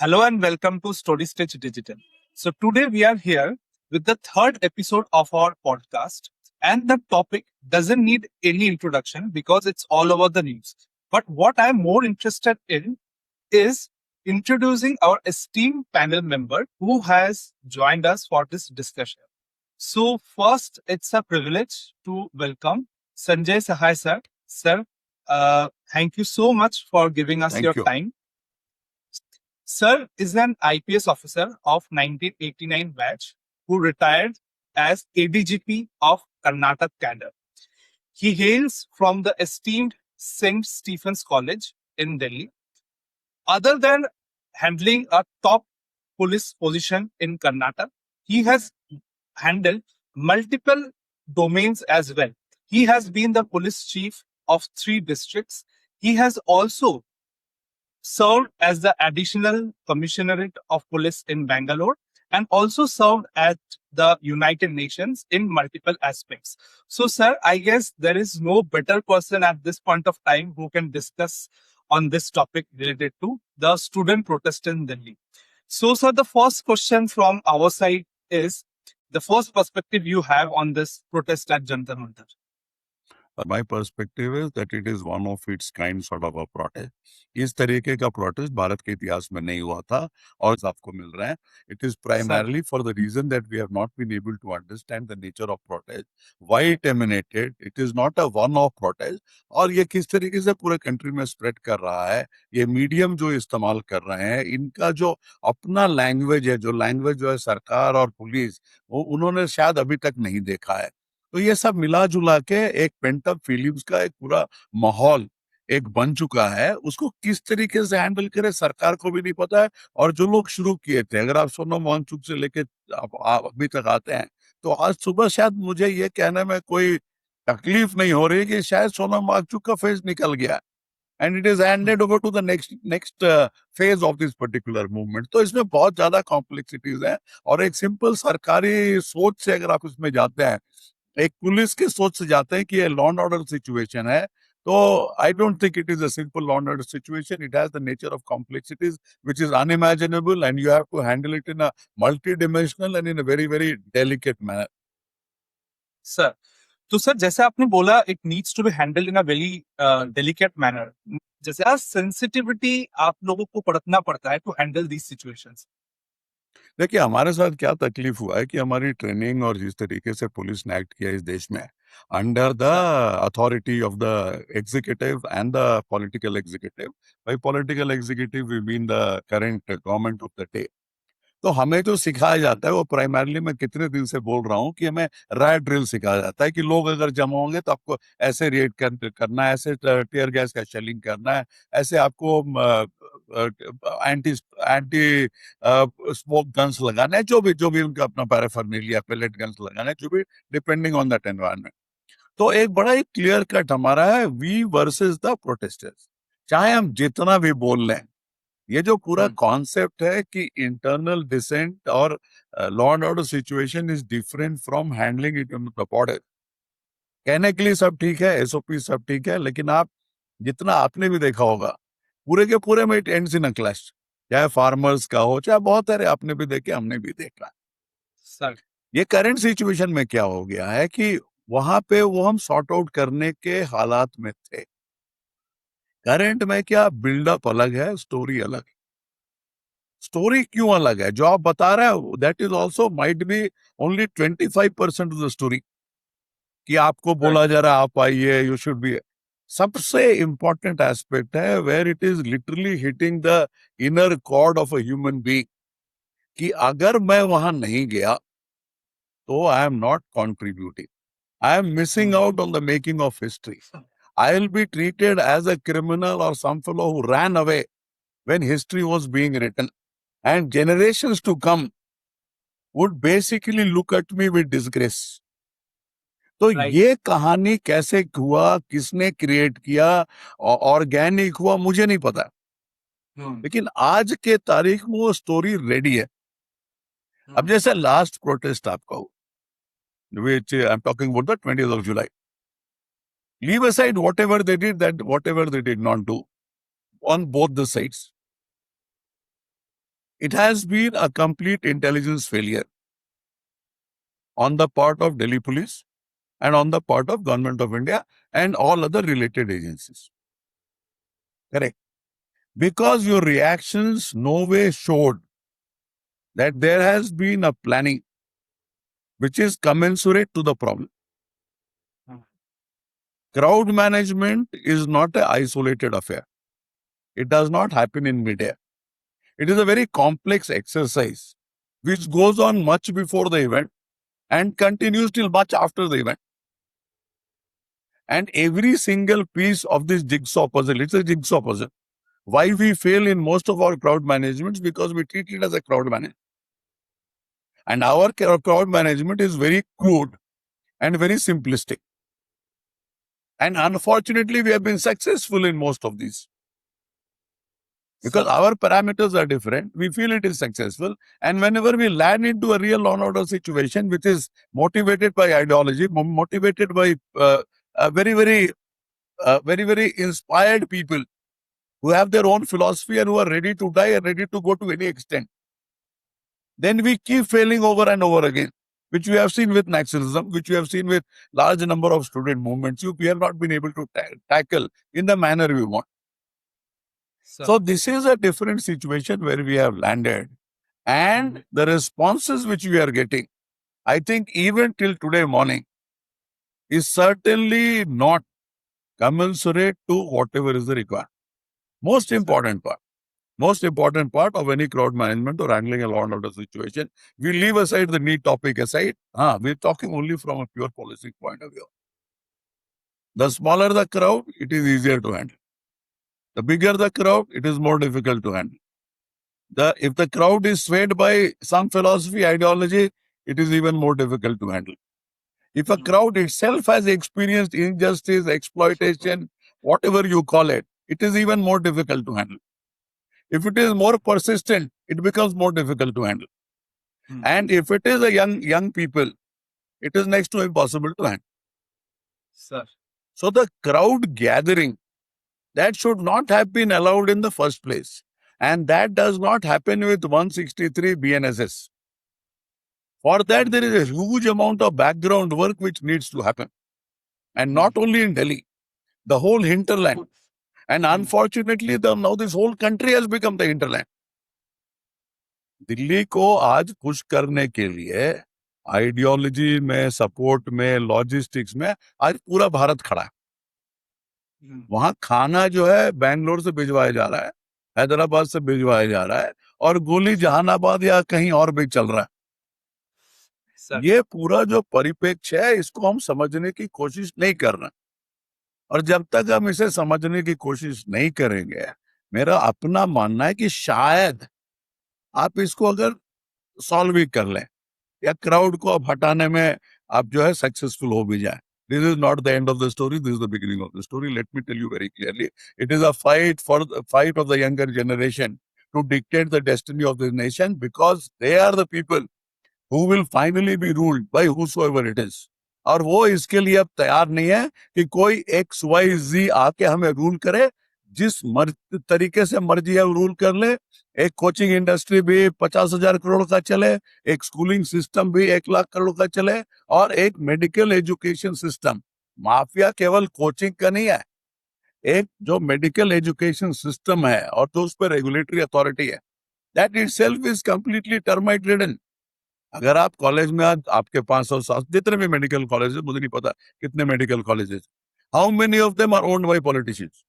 Hello and welcome to Story Stage Digital. So today we are here with the third episode of our podcast, and the topic doesn't need any introduction because it's all over the news. But what I'm more interested in is introducing our esteemed panel member who has joined us for this discussion. So first, it's a privilege to welcome Sanjay Sahai sir. Sir, thank you so much for giving us your Thank you. time. Sir is an IPS officer of 1989 batch who retired as ADGP of Karnataka cadre. He hails from the esteemed St. Stephen's College in Delhi. Other than handling a top police position in Karnataka, he has handled multiple domains as well. He has been the police chief of 3 districts. He has also served as the additional commissionerate of police in Bangalore and also served at the United Nations in multiple aspects. So, sir, I guess there is no better person at this point of time who can discuss on this topic related to the student protest in Delhi. So, sir, the first question from our side is the first perspective you have on this protest at Jantar Mantar. My perspective is that it is one of its kind sort of a protest. इस तरीके का protest Bharat के इतिहास में नहीं हुआ था और आपको मिल रहा है. It is primarily for the reason that we have not been able to understand the nature of protest, why it emanated. It is not a one-off protest और ये किस तरीके से पूरे कंट्री में स्प्रेड कर रहा है. ये मीडियम जो इस्तेमाल कर रहे हैं, इनका जो अपना लैंग्वेज है, जो लैंग्वेज जो है सरकार और पुलिस, वो उन्होंने शायद अभी तक नहीं देखा है. तो ये सब मिला जुला के एक पेंटअप फीलिंग्स का एक पूरा माहौल एक बन चुका है. उसको किस तरीके से हैंडल करे सरकार को भी नहीं पता है. और जो लोग शुरू किए थे, अगर आप सोनम वांगचुक से लेके आप अभी तक आते हैं, तो आज सुबह शायद मुझे ये कहने में कोई तकलीफ नहीं हो रही कि शायद सोनम वांगचुक का फेज निकल गया and it is handed over to the next phase of this particular movement. तो इसमें बहुत ज्यादा कॉम्प्लेक्सिटीज हैं और एक सिंपल सरकारी सोच से अगर आप इसमें जाते हैं, एक पुलिस के सोच से जाते हैं कि ये लॉ एंड ऑर्डर सिचुएशन है, तो I don't think it is a simple law and order situation. It has the nature of complexities which is unimaginable and you have to handle it in a multi dimensional and in a very very delicate manner. Sir, तो sir जैसे आपने बोला it needs to be handled in a very delicate manner. जैसे sensitivity आप लोगों को परखना पड़ता है टू हैंडल दीज सिचुएशंस. देखिए, हमारे साथ क्या तकलीफ हुआ है कि हमारी ट्रेनिंग और जिस तरीके से पुलिस ने एक्ट किया इस देश में under the authority of the executive and the political executive. By political executive we mean the current government of the day. तो हमें जो सिखाया जाता है वो प्राइमरली, मैं कितने दिन से बोल रहा हूँ कि हमें राइट ड्रिल सिखाया जाता है कि लोग अगर जमा होंगे तो आपको ऐसे करना है, ऐसे टीयर गैस का शेलिंग करना है, ऐसे आपको एंटी एंटी स्मोक गन्स लगाना है, जो भी उनका अपना पैराफर्नेलिया, पेलेट गन्स लगाना है, जो भी डिपेंडिंग ऑन दैट एनवायरनमेंट. तो एक बड़ा ही क्लियर कट हमारा है, वी वर्सेस द प्रोटेस्टर्स. चाहे हम जितना भी बोल लें, ये जो पूरा कॉन्सेप्ट है कि इंटरनल डिसेंट और law and order situation is different from handling it in the border. कहने के लिए सब ठीक है, एसओपी सब ठीक है, लेकिन आप जितना आपने भी देखा होगा, पूरे के पूरे में it ends in a clash. चाहे फार्मर्स का हो, चाहे बहुत सारे आपने भी देखे, हमने भी देखा. सर, ये करंट सिचुएशन में क्या हो गया है कि वहां पे वो हम सॉर्ट आउट करने के हालात में थे. करंट में क्या बिल्डअप अलग है, स्टोरी अलग. स्टोरी क्यों अलग है? जो आप बता रहे हो that is also might be only 25% of the story. कि आपको बोला जा रहा है आप आइए, यू शुड बी. सबसे इंपॉर्टेंट एस्पेक्ट है where it is literally hitting the inner cord of a human being कि अगर मैं वहां नहीं गया तो I am not contributing. I am missing out on the making of history. I will be treated as a criminal और सम fellow who ran away when history was being written. And generations to come would basically look at me with disgrace. तो ये कहानी कैसे हुआ, किसने create किया, organic हुआ, मुझे नहीं पता. लेकिन आज के तारीख में वो स्टोरी रेडी है. अब जैसे लास्ट प्रोटेस्ट आपका हो, which I'm talking about the 20th of July. Leave aside whatever they did, that whatever they did not do on both the sides. It has been a complete intelligence failure on the part of Delhi police and on the part of Government of India and all other related agencies. Correct. Because your reactions no way showed that there has been a planning which is commensurate to the problem. Crowd management is not an isolated affair. It does not happen in midair. It is a very complex exercise which goes on much before the event and continues till much after the event. And every single piece of this jigsaw puzzle, it's a jigsaw puzzle. Why we fail in most of our crowd managements? Because we treat it as a crowd management. And our crowd management is very crude and very simplistic. And unfortunately, we have been successful in most of these. Because our parameters are different, we feel it is successful. And whenever we land into a real law and order situation, which is motivated by ideology, motivated by very inspired people who have their own philosophy and who are ready to die and ready to go to any extent, then we keep failing over and over again, which we have seen with Naxalism, which we have seen with large number of student movements. We have not been able to tackle in the manner we want. So this is a different situation where we have landed, and the responses which we are getting, I think even till today morning, is certainly not commensurate to whatever is the requirement. Most important part of any crowd management or handling a law and order situation, we leave aside the neat topic aside. We're talking only from a pure policy point of view. The smaller the crowd, it is easier to handle. The bigger the crowd, it is more difficult to handle. If the crowd is swayed by some philosophy, ideology, it is even more difficult to handle. If a crowd itself has experienced injustice, exploitation, whatever you call it, it is even more difficult to handle. If it is more persistent, it becomes more difficult to handle. And if it is a young people, it is next to impossible to handle. Sir. So the crowd gathering, that should not have been allowed in the first place. And that does not happen with 163 BNSS. For that, there is a huge amount of background work which needs to happen. And not only in Delhi, the whole hinterland. And unfortunately, now this whole country has become the hinterland. Delhi को आज खुश करने के लिए ideology में, support में, logistics में आज पूरा भारत खड़ा है. वहां खाना जो है बेंगलोर से भिजवाया जा रहा है, हैदराबाद से भिजवाया जा रहा है, और गोली जहानाबाद या कहीं और भी चल रहा है. ये पूरा जो परिप्रेक्ष्य है, इसको हम समझने की कोशिश नहीं कर रहे. और जब तक हम इसे समझने की कोशिश नहीं करेंगे, मेरा अपना मानना है कि शायद आप इसको अगर सॉल्व भी कर लें या क्राउड को अब हटाने में आप जो है सक्सेसफुल हो भी जाए. This is not the end of the story. This is the beginning of the story. Let me tell you very clearly. It is a fight of the younger generation to dictate the destiny of this nation, because they are the people who will finally be ruled by whosoever it is. और वो इसके लिए अब तैयार नहीं है कि कोई XYZ आके हमें रूल करे. जिस तरीके से मर्जी है रूल कर ले. एक कोचिंग इंडस्ट्री भी 50,000 करोड़ का चले, एक स्कूलिंग सिस्टम भी 1 लाख करोड़ का चले, और एक मेडिकल एजुकेशन सिस्टम. माफिया केवल कोचिंग का नहीं है. एक जो मेडिकल एजुकेशन सिस्टम है और जो उस पर रेगुलेटरी अथॉरिटी है, that itself is completely termite ridden. अगर आप कॉलेज में आज आपके 500 जितने भी मेडिकल कॉलेज है, मुझे नहीं पता कितने medical colleges, how many of them are owned by politicians?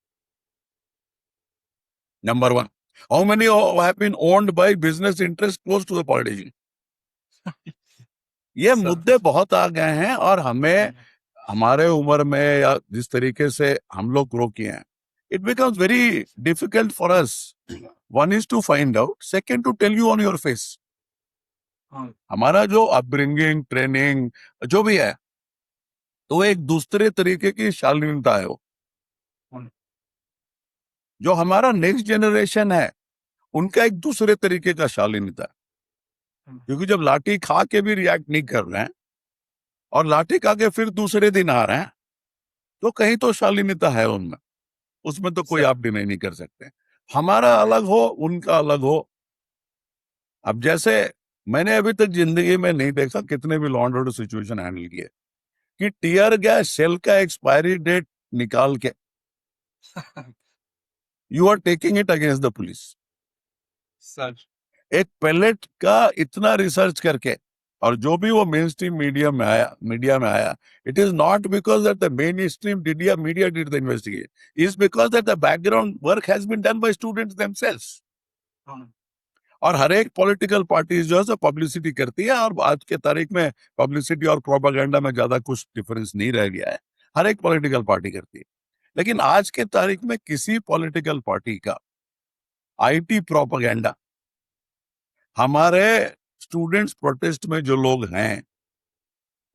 Number 1. How many have been owned by business interests close to the politician? ये मुद्दे बहुत आ गए हैं, और हमें हमारे उम्र में या जिस तरीके से हम लोग ग्रो किए हैं, it becomes very difficult for us. One is to find out, second to tell you on your face. हमारा जो अपब्रिंगिंग, ट्रेनिंग जो भी है, तो एक दूसरे तरीके की शालीनता है. वो जो हमारा नेक्स्ट जनरेशन है, उनका एक दूसरे तरीके का शालीनता है. क्योंकि जब लाठी खा के भी रिएक्ट नहीं कर रहे हैं और लाठी खा के फिर दूसरे दिन आ रहे हैं, तो कहीं तो शालीनता है उनमें. उसमें तो कोई आप डिनाई नहीं कर सकते. हमारा अलग हो, उनका अलग हो, अब जैसे मैंने अभी तक जिंदगी में नहीं देखा कितने भी law and order situation handle किए कि टीयर गैस शेल का एक्सपायरी डेट निकाल के you are taking it against the police. Sir एक पेलेट का इतना रिसर्च करके और जो भी वो मेन स्ट्रीम मीडिया में आया it is not because that the mainstream media did the investigate, is because that the background work has been done by students themselves. और हर एक पॉलिटिकल पार्टी जो है सो पब्लिसिटी करती है, और आज के तारीख में पब्लिसिटी और प्रोपागेंडा में ज्यादा कुछ डिफरेंस नहीं रह गया है, हर एक पॉलिटिकल पार्टी करती है। लेकिन आज के तारीख में किसी पॉलिटिकल पार्टी का आईटी प्रोपागेंडा हमारे स्टूडेंट्स प्रोटेस्ट में जो लोग हैं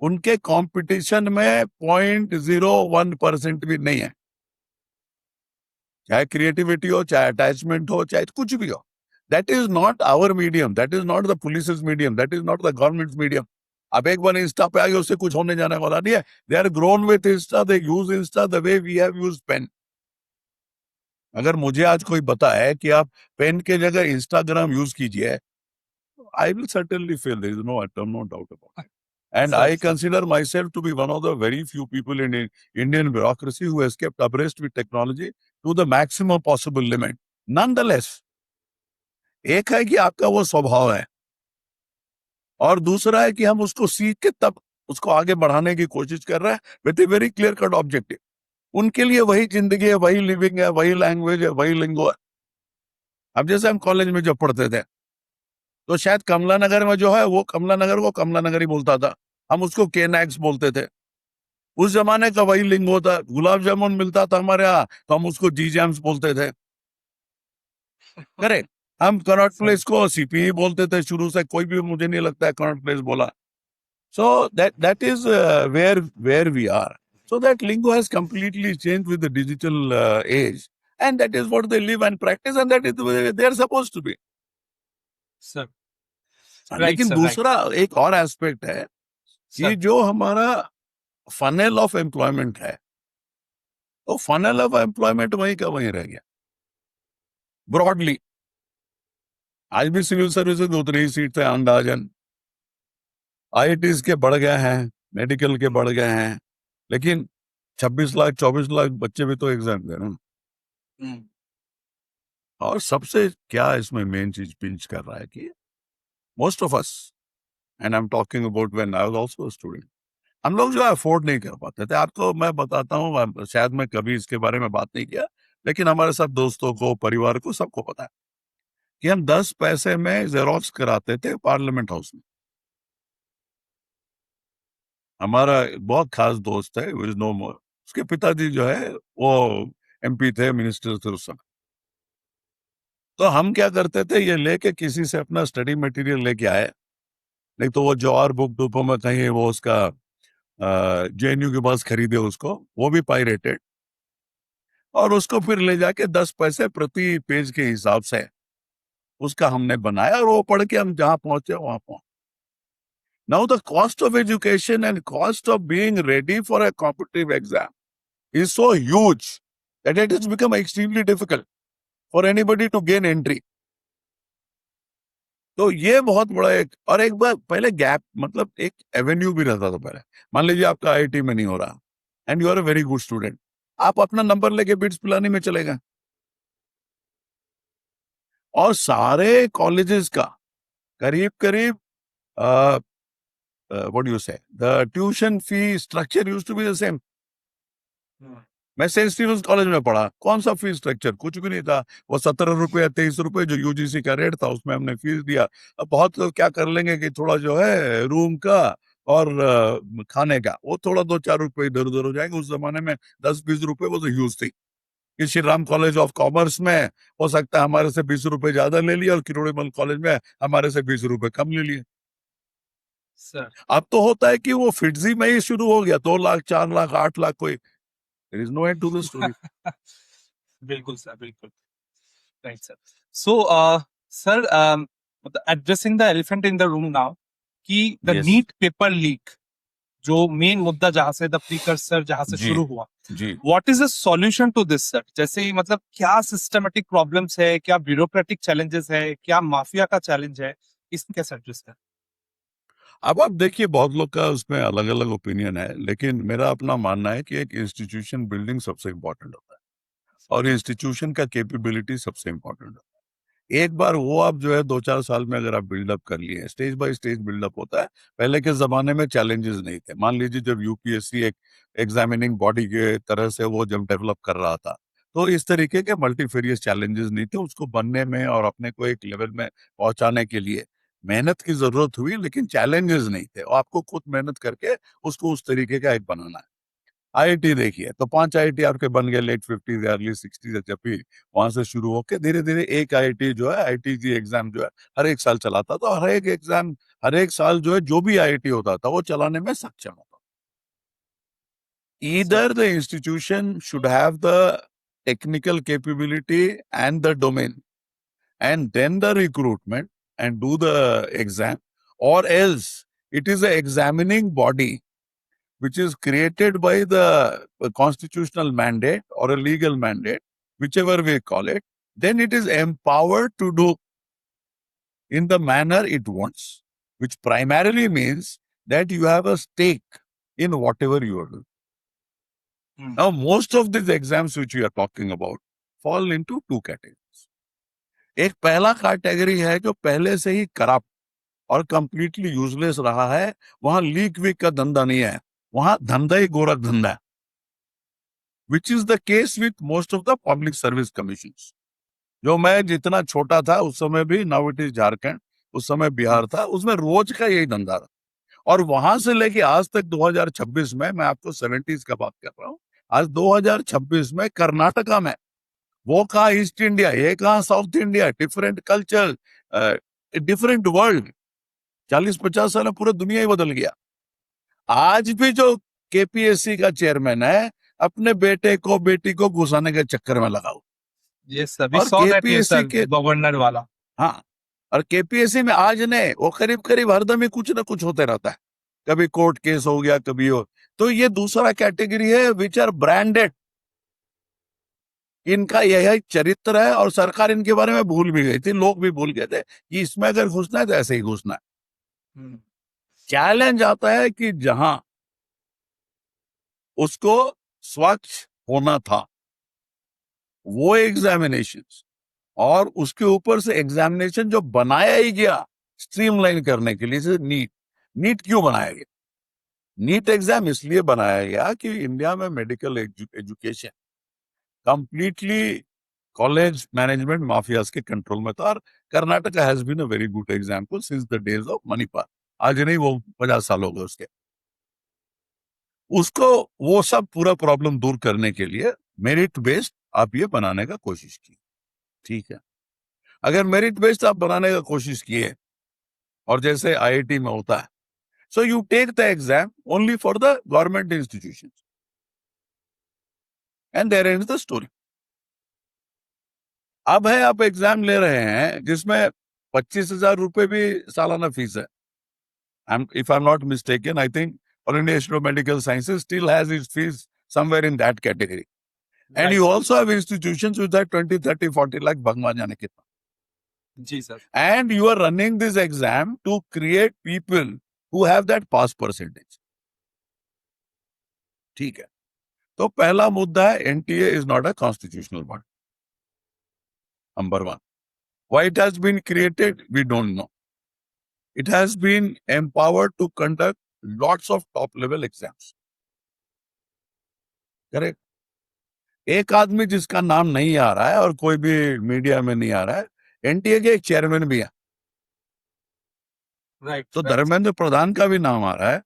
उनके कंपटीशन में 0.01% भी नहीं है, चाहे क्रिएटिविटी हो, चाहे अटैचमेंट हो, चाहे कुछ भी हो। That is not our medium, that is not the police medium, that is not the government medium. अब एक बार इंस्टा पे आ गए उससे कुछ होने जाने वाला नहीं है। They are grown with Insta, they use Insta the way we have used pen. अगर मुझे आज कोई बताए कि आप पेन के जगह इंस्टाग्राम यूज कीजिए, I will certainly fail. There is no doubt about it. And Sir, I sir. consider myself to be one of the very few people in Indian bureaucracy who has kept abreast with technology to the maximum possible limit. Nonetheless, एक है कि आपका वो स्वभाव है और दूसरा है कि हम उसको सीख के तब उसको आगे बढ़ाने की कोशिश कर रहे हैं with a very clear cut objective. उनके लिए वही जिंदगी है, वही लिविंग है, वही लैंग्वेज है, वही लिंगो है। अब जैसे हम कॉलेज में जब पढ़ते थे तो शायद कमला नगर में जो है वो कमला नगर को कमला नगर ही बोलता था, हम उसको केनैक्स बोलते थे। उस जमाने का वही लिंग होता। गुलाब जामुन मिलता था हमारे यहाँ तो हम उसको जी जैम्स बोलते थे। करेक्ट। हम कनॉट प्लेस को सीपी बोलते थे शुरू से, कोई भी मुझे नहीं लगता है कनॉट प्लेस बोला। So that is where we are. So that lingo has completely changed with the digital age, and that is what they live and practice, and that is the way they are supposed to be. Sir. लेकिन sir, दूसरा एक और aspect है कि Sir. जो हमारा funnel of employment है, तो फनल ऑफ एम्प्लॉयमेंट वहीं का वहीं रह गया ब्रॉडली। आज भी सिविल सर्विसेज उतनी ही सीट थे अंदाजन, आईआईटीज के बढ़ गए हैं, मेडिकल के बढ़ गए हैं, लेकिन 26 लाख 24 लाख बच्चे भी तो एग्जाम दे रहे हैं। और सबसे क्या इसमें मेन चीज पिंच कर रहा है कि most of us, and I am talking about when I was also a student, हम लोग जो है अफोर्ड नहीं कर पाते थे। आपको मैं बताता हूँ, शायद मैं कभी इसके बारे में बात नहीं किया, लेकिन हमारे सब दोस्तों को, परिवार को, सबको पता है कि हम 10 पैसे में जेरोक्स कराते थे पार्लियामेंट हाउस में। हमारा बहुत खास दोस्त है, नो मोर, उसके पिताजी जो है वो एमपी थे, मिनिस्टर थे उस समय। तो हम क्या करते थे, ये लेके किसी से अपना स्टडी मटेरियल लेके आए, नहीं तो वो जवाहर बुक डिपो में कहीं वो उसका जेएनयू के पास खरीदे उसको, वो भी पायरेटेड, और उसको फिर ले जाके 10 पैसे प्रति पेज के हिसाब से उसका हमने बनाया, और वो पढ़ के हम जहां पहुंचे वहां पहुंचे। Now the cost of education and cost of being ready for a competitive exam is so huge that it is become extremely difficult for anybody to gain entry. तो ये बहुत बड़ा एक बार पहले गैप, मतलब एक एवेन्यू भी रहता था पहले। मान लीजिए आपका आईआईटी में नहीं हो रहा and you are a very good student, आप अपना नंबर लेके बिट्स पिलानी में चले गए, और सारे कॉलेजेस का करीब करीब what do you say, the tuition fee structure used to be the same. मैं सेंट स्टीफेंस कॉलेज में पढ़ा, कौन सा फीस स्ट्रक्चर, कुछ भी नहीं था। वो 17 रुपए या 23 रुपए जो यूजीसी का रेट था उसमें हमने फीस दिया। अब बहुत लोग क्या कर लेंगे कि थोड़ा जो है रूम का और खाने का वो थोड़ा 2-4 रुपए इधर उधर हो जाएंगे। उस जमाने में 10-20 रुपए वो तो ह्यूज थी। कि Shri Ram college of commerce में हो सकता है हमारे से 20 रुपए ज्यादा ले लिए, और किरोड़ीमल कॉलेज में हमारे से 20 रुपए कम ले लिए। सर अब तो होता है कि वो फिटजी में ही शुरू हो गया, 2 लाख 4 लाख 8 लाख कोई। There is no end to the story. बिल्कुल सर, बिल्कुल right sir. So sir, addressing the elephant in the room now कि the Yes. NEET paper leak, जो मेन मुद्दा जहां से द प्रीकर्सर जहां से जी। शुरू हुआ, जी, what is the solution to this sir? जैसे ही मतलब क्या सिस्टमेटिक प्रॉब्लम्स है, क्या ब्यूरोक्रेटिक चैलेंजेस है, क्या माफिया का चैलेंज है, इसमें कैसे एड्रेस है? अब आप देखिए, बहुत लोग का उसमें अलग अलग ओपिनियन है, लेकिन मेरा अपना मानना है कि एक इंस्टीट्यूशन बिल्डिंग सबसे इम्पोर्टेंट होता है और इंस्टीट्यूशन का कैपेबिलिटी सबसे इम्पोर्टेंट होता है। एक बार वो आप जो है 2-4 साल में अगर आप बिल्डअप कर लिए, स्टेज बाय स्टेज बिल्डअप होता है। पहले के जमाने में चैलेंजेस नहीं थे। मान लीजिए जब यूपीएससी एक एग्जामिनिंग बॉडी के तरह से वो जब डेवलप कर रहा था, तो इस तरीके के मल्टीफेरियस चैलेंजेस नहीं थे। उसको बनने में और अपने को एक लेवल में पहुंचाने के लिए मेहनत की जरूरत हुई, लेकिन चैलेंजेस नहीं थे। और आपको खुद मेहनत करके उसको उस तरीके का एक बनाना है। आईआईटी देखिए, तो 5 आईआईटी आपके बन गए लेट 50s या अर्ली 60s, जब भी वहां से शुरू होके धीरे धीरे एक आईआईटी जो है, आईआईटी एग्जाम जो है हर एक साल चलाता था। हर एक एग्जाम हर एक साल जो है जो भी आईआईटी होता था वो चलाने में सक्षम होता। Either the institution should have the technical capability and the domain, and then the recruitment and do the exam, or else it is an examining body which is created by the constitutional mandate or a legal mandate, whichever we call it, then it is empowered to do in the manner it wants, which primarily means that you have a stake in whatever you are doing. Now, most of these exams which we are talking about fall into two categories. एक पहला category है जो पहले से ही corrupt और completely useless रहा है। वहां लीक वीक का धंधा नहीं है, वहां धंधा ही गोरख धंधा है, which is the case with most of the public service commission. जो मैं जितना छोटा था उस समय भी, नाउ इट इज झारखंड, उस समय बिहार था, उसमें रोज का यही धंधा था। और वहां से लेके आज तक 2026 में, मैं आपको 70s का बात कर रहा हूँ, आज 2026 में कर्नाटका में, वो कहा ईस्ट इंडिया, ये कहा south India, different culture, different world. 40-50 साल में पूरा दुनिया ही बदल गया। आज भी जो केपीएससी का चेयरमैन है, अपने बेटे को बेटी को घुसाने के चक्कर में लगा हुआ। ये सभी और सौ केपीएससी के गवर्नर वाला। हाँ, और केपीएससी में आज ने वो करीब करीब हरदम ही कुछ ना कुछ होते रहता है। कभी कोर्ट केस हो गया, कभी हो। तो ये दूसरा कैटेगरी है विच आर ब्रांडेड। इनका यह चरित्र है और सरकार इनके बारे में भूल भी गई थी, लोग भी भूल गए थे कि इसमें अगर घुसना है तो ऐसे ही घुसना है। चैलेंज आता है कि जहां उसको स्वच्छ होना था वो एग्जामिनेशन, और उसके ऊपर से एग्जामिनेशन जो बनाया ही गया स्ट्रीमलाइन करने के लिए, नीट क्यों बनाया गया? नीट एग्जाम इसलिए बनाया गया कि इंडिया में medical education completely college management mafias के कंट्रोल में था। और Karnataka has been a very good example since the days of Manipal. आज नहीं, वो 50 साल हो गए उसके। उसको वो सब पूरा प्रॉब्लम दूर करने के लिए मेरिट बेस्ड आप ये बनाने का कोशिश की। ठीक है, अगर मेरिट बेस्ड आप बनाने का कोशिश किए, और जैसे आईआईटी में होता है, so you take the exam only for the government institution and there ends the story. अब है, आप एग्जाम ले रहे हैं जिसमें 25,000 रुपए भी सालाना फीस है। If I'm not mistaken, I think All India Institute of Medical Sciences still has its fees somewhere in that category. And you also have institutions which are 20, 30, 40 lakh, भगवान जाने कितना। जी sir. And you are running this exam to create people who have that pass percentage. ठीक है, तो पहला मुद्दा है, NTA is not a constitutional body. Number one, why it has been created, we don't know. It has been empowered to conduct lots of top level exams. Correct? एक आदमी जिसका नाम नहीं आ रहा है और कोई भी मीडिया में नहीं आ रहा है, एनटीए के एक चेयरमैन भी है। राइट। तो धर्मेंद्र प्रधान का भी नाम आ रहा है,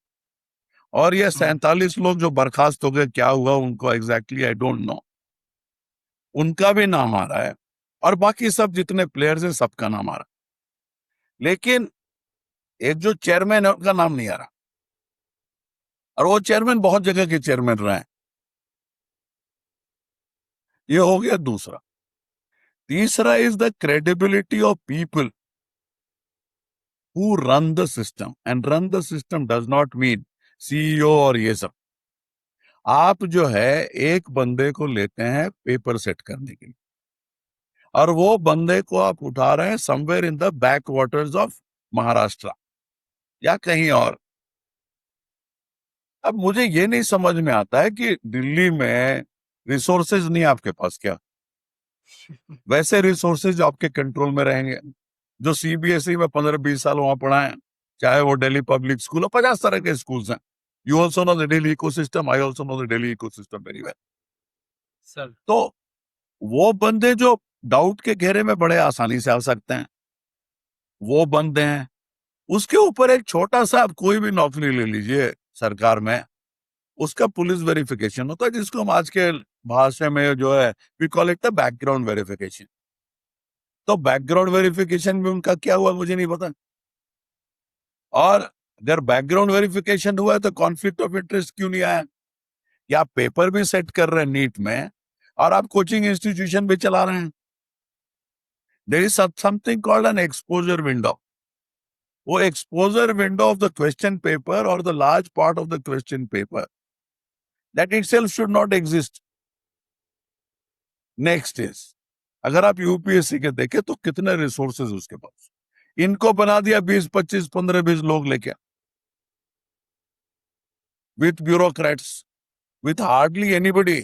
और ये 47 लोग जो बर्खास्त हो गए, क्या हुआ उनको एग्जैक्टली आई डोंट नो, उनका भी नाम आ रहा है, और बाकी सब जितने प्लेयर्स हैं सबका नाम आ रहा है। लेकिन एक जो चेयरमैन है उनका नाम नहीं आ रहा, और वो चेयरमैन बहुत जगह के चेयरमैन रहे हैं। ये हो गया दूसरा। तीसरा is the credibility of people who run the system, and run the system does not mean CEO और ये सब। आप जो है एक बंदे को लेते हैं पेपर सेट करने के लिए, और वो बंदे को आप उठा रहे हैं somewhere in the back waters of Maharashtra या कहीं और। अब मुझे ये नहीं समझ में आता है कि दिल्ली में रिसोर्सेज नहीं है आपके पास क्या? वैसे रिसोर्सेज आपके कंट्रोल में रहेंगे। जो सीबीएसई में 15-20 साल वहां पढ़ा है, चाहे वो दिल्ली पब्लिक स्कूल हो, 50 तरह के स्कूल्स हैं। You also know the Delhi ecosystem, I also know the Delhi ecosystem very well. Sir तो वो बंदे जो डाउट के घेरे में बड़े आसानी से आ सकते हैं, वो बंदे हैं। उसके ऊपर एक छोटा सा, आप कोई भी नौकरी ले लीजिए सरकार में, उसका पुलिस वेरिफिकेशन होता है, जिसको हम आज के भाषा में जो है we call it the background verification. तो बैकग्राउंड वेरिफिकेशन में उनका क्या हुआ मुझे नहीं पता। और अगर बैकग्राउंड वेरिफिकेशन हुआ है तो कॉन्फ्लिक्ट ऑफ इंटरेस्ट क्यों नहीं आया? या आप पेपर भी सेट कर रहे हैं नीट में और आप कोचिंग इंस्टीट्यूशन भी चला रहे हैं। There is something called an exposure window. वो exposure window of the question paper और the large part of the question paper, that itself should not exist. Next is, अगर आप यूपीएससी के देखें तो कितने रिसोर्सेज उसके पास, इनको बना दिया 20, 25, 15, 20 लोग लेके, with bureaucrats, with hardly anybody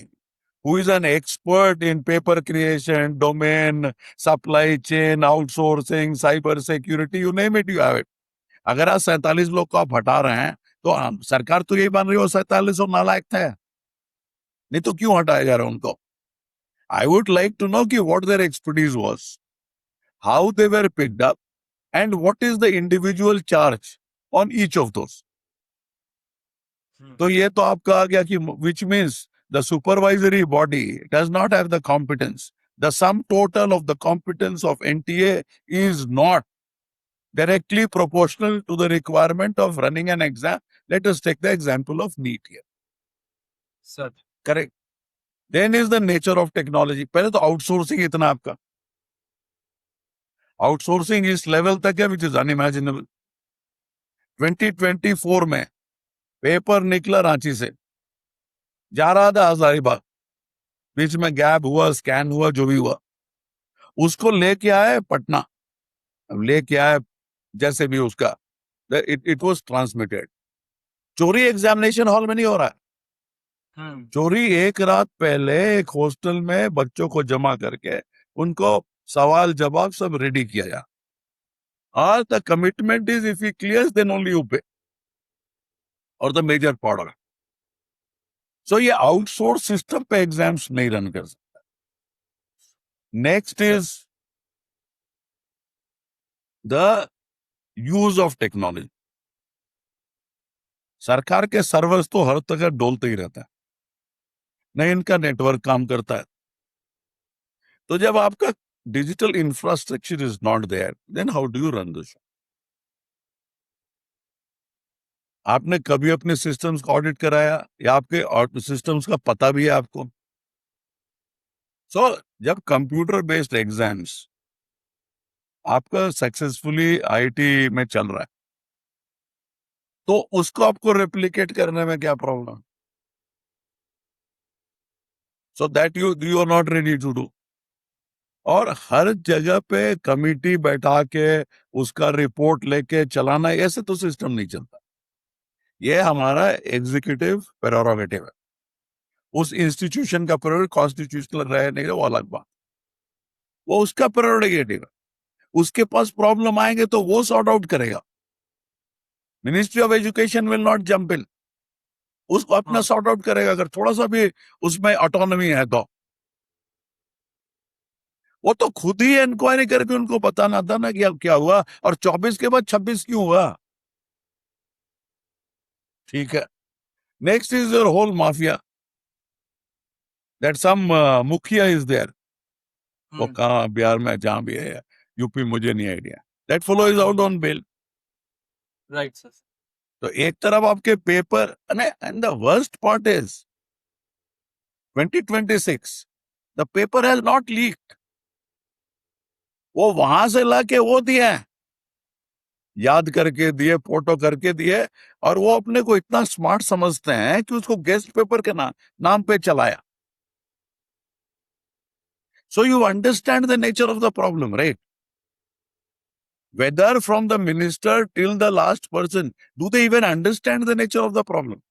who is an expert in paper creation, domain, supply chain, outsourcing, cyber security, you name it, you have it. अगर आज 47 लोग को आप हटा रहे हैं तो सरकार तो यही मान रही हो 47 और नालायक थे, नहीं तो क्यों हटाया जा रहा है उनको? I would like to know कि what their expertise was, how they were picked up, and what is the individual charge on each of those. तो ये तो आपका आ गया कि which means the supervisory body does not have the competence. The sum total of the competence of NTA is not directly proportional to the requirement of running an exam. Let us take the example of NEET here. Sir Correct. Then is the nature of technology. पहले तो outsourcing इतना आपका, outsourcing इस level तक है which is unimaginable. 2024 में paper निकला रांची से, जा रहा था हजारीबाग, बीच में गैप हुआ, स्कैन हुआ, जो भी हुआ, उसको लेके आए पटना। अब लेके आए जैसे भी उसका, इट वाज ट्रांसमिटेड। चोरी एग्जामिनेशन हॉल में नहीं हो रहा है, चोरी एक रात पहले एक हॉस्टल में बच्चों को जमा करके उनको सवाल जवाब सब रेडी किया जा। और the commitment is if he clears then only you pay, और the major part of. So ये आउटसोर्स सिस्टम पे एग्जाम्स नहीं रन कर सकता। Next is the use of technology. सरकार के सर्वर्स तो हर जगह डोलते ही रहता है, नहीं इनका नेटवर्क काम करता है। तो जब आपका digital infrastructure is not there, then how do you run the show? आपने कभी अपने सिस्टम्स का ऑडिट कराया, या आपके सिस्टम्स का पता भी है आपको? सो जब कंप्यूटर बेस्ड एग्जाम्स आपका सक्सेसफुली आईटी में चल रहा है, तो उसको आपको रेप्लिकेट करने में क्या problem? So that you are not ready to do. और हर जगह पे कमिटी बैठा के उसका रिपोर्ट लेके चलाना, ऐसे तो सिस्टम नहीं चलता। ये हमारा एग्जीक्यूटिव प्रेरोगेटिव है। उस इंस्टीट्यूशन का प्रेरोगेटिव कॉन्स्टिट्यूशनल रहे नहीं, वो अलग बात, वो उसका प्रेरोगेटिव है। उसके पास प्रॉब्लम आएंगे तो वो सॉर्ट आउट करेगा। Ministry of education will not jump in, उसको अपना सॉर्ट आउट करेगा। अगर थोड़ा सा भी उसमें ऑटोनॉमी है तो वो तो खुद ही इंक्वायरी करके उनको बताना था ना कि अब क्या हुआ, और 24 के बाद 26 क्यों हुआ। ठीक है। Next is your whole mafia, that some mukhiya is there. वो कहाँ, बिहार में जहां भी है, यूपी मुझे नहीं idea, that fellow is out on bail. Right sir. तो एक तरफ आपके paper, and the worst part is 2026 the paper has not leaked. वो वहां से लाके वो दिए, याद करके दिए, फोटो करके दिए, और वो अपने को इतना स्मार्ट समझते हैं कि उसको गेस्ट पेपर के नाम पे चलाया। So you understand the nature of the problem, right? whether from the minister till the last person, do they even understand the nature of the problem?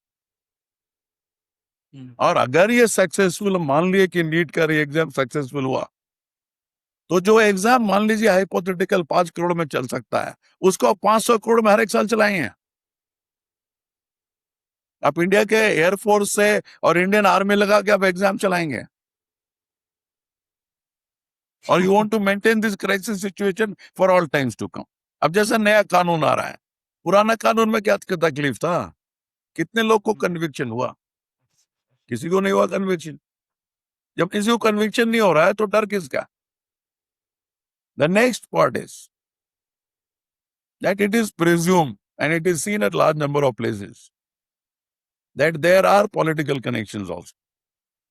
और अगर ये सक्सेसफुल, मान लिए कि नीट का एग्जाम सक्सेसफुल हुआ, तो जो एग्जाम मान लीजिए हाइपोथेटिकल 5 करोड़ में चल सकता है, उसको 500 करोड़ में हर एक साल चलाएंगे। आप इंडिया के एयरफोर्स से और इंडियन आर्मी लगा के आप एग्जाम चलाएंगे, और you want to maintain this crisis situation for all times to come. अब जैसा नया कानून आ रहा है, पुराना कानून में क्या तकलीफ था? कितने लोग को कन्विक्शन हुआ? किसी को नहीं हुआ कन्विक्शन। जब किसी को कन्विक्शन नहीं हो रहा है तो डर किसका? The next part is that it is presumed and it is seen at large number of places that there are political connections also,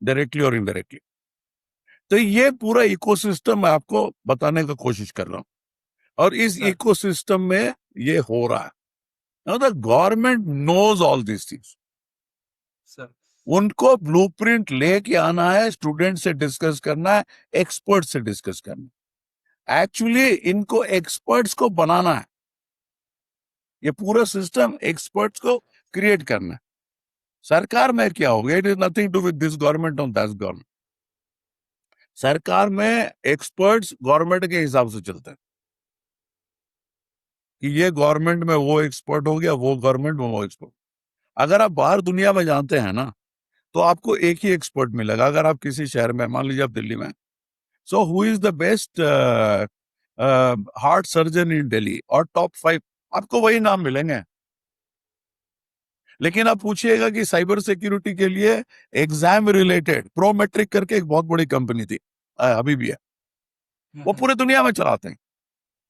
directly or indirectly. तो ये पूरा इकोसिस्टम मैं आपको बताने का कोशिश कर रहा हूं, और इस Sir. इकोसिस्टम में ये हो रहा है। Now the government knows all these things. Sir उनको ब्लूप्रिंट लेके आना है, स्टूडेंट से डिस्कस करना है, एक्सपर्ट से डिस्कस करना है। एक्चुअली इनको एक्सपर्ट्स को बनाना है, ये पूरा सिस्टम एक्सपर्ट्स को क्रिएट करना है। सरकार में क्या हो गया, it is nothing to with this government और दैट गवर्नमेंट। सरकार में एक्सपर्ट्स गवर्नमेंट के हिसाब से चलते हैं कि ये गवर्नमेंट में वो एक्सपर्ट हो गया, वो गवर्नमेंट में वो एक्सपर्ट। अगर आप बाहर दुनिया में जानते हैं ना, तो आपको एक ही एक्सपर्ट मिलेगा। अगर आप किसी शहर में, मान लीजिए आप दिल्ली में, so who is the best heart surgeon इन दिल्ली और टॉप 5, आपको वही नाम मिलेंगे। लेकिन आप पूछिएगा कि साइबर सिक्योरिटी के लिए एग्जाम रिलेटेड प्रोमेट्रिक करके एक बहुत बड़ी कंपनी थी, अभी भी है, वो पूरे दुनिया में चलाते हैं।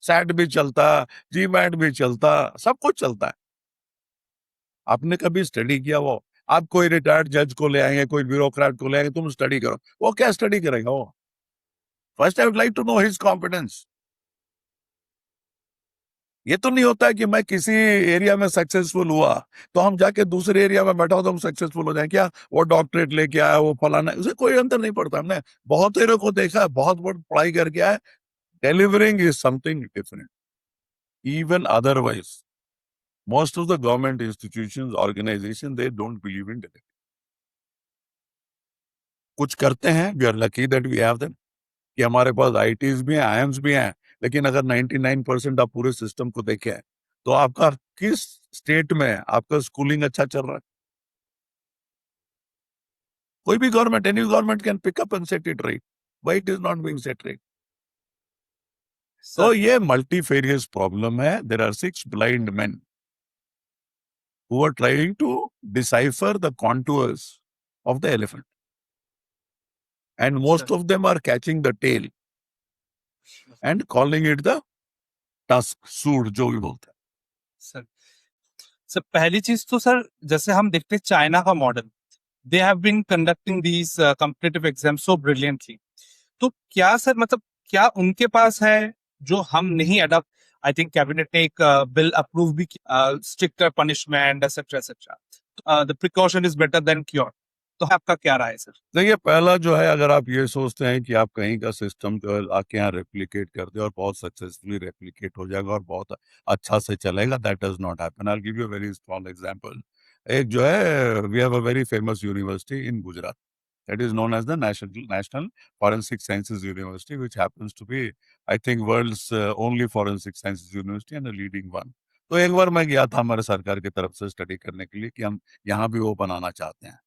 सैट भी चलता, जीमैट भी चलता, सब कुछ चलता है। आपने कभी स्टडी किया? वो आप कोई रिटायर्ड जज को ले आएंगे, कोई ब्यूरोक्रेट को ले आएंगे, तुम स्टडी करो, वो क्या स्टडी करेगा? वो first I would like to know his competence. ये तो नहीं होता है कि मैं किसी एरिया में सक्सेसफुल हुआ तो हम जाके दूसरे एरिया में बैठा हो तो हम सक्सेसफुल हो जाए। क्या वो डॉक्टरेट लेके आया, वो फलाना, उसे कोई अंतर नहीं पड़ता। हमने बहुत एरिया को देखा है, बहुत बहुत पढ़ाई करके आया। Delivering is something different. Even otherwise, most of the government institutions, organizations, they don't believe in delivery. कुछ करते हैं, we are lucky that we have them, कि हमारे पास IITs भी हैं, IIMs भी हैं, लेकिन अगर 99% आप पूरे सिस्टम को देखें तो आपका किस स्टेट में आपका स्कूलिंग अच्छा चल रहा है? कोई भी government, any government can pick up and set it right, why it is not being set right? तो ये मल्टीफेरियस प्रॉब्लम है। There are 6 blind men who are trying to decipher the contours of the elephant, and most of them are catching the tail and calling it the tusk, सूंड जो भी बोलते हैं। Sir sir पहली चीज तो sir, जैसे हम देखते हैं चाइना का model, they have been conducting these competitive exam so brilliantly. तो क्या सर, मतलब क्या उनके पास है जो हम नहीं अडॉप्ट? आई थिंक कैबिनेट ने एक बिल अप्रूव भी, stricter punishment etcetera etcetera, the precaution is better than cure. तो आपका क्या राय है सर? देखिए, पहला जो है, अगर आप ये सोचते हैं कि आप कहीं का सिस्टम जो है आके यहाँ रेप्लिकेट कर दे और बहुत सक्सेसफुली रेप्लिकेट हो जाएगा और बहुत अच्छा से चलेगा, that does not happen. I will give you a very small example. एक जो है, we have a very famous university in Gujarat, that is known as the National Forensic Sciences University, which happens to be, I think, world's only forensic sciences university and a leading one. तो एक बार मैं गया था हमारे सरकार की तरफ से स्टडी करने के लिए कि हम यहाँ भी वो बनाना चाहते हैं।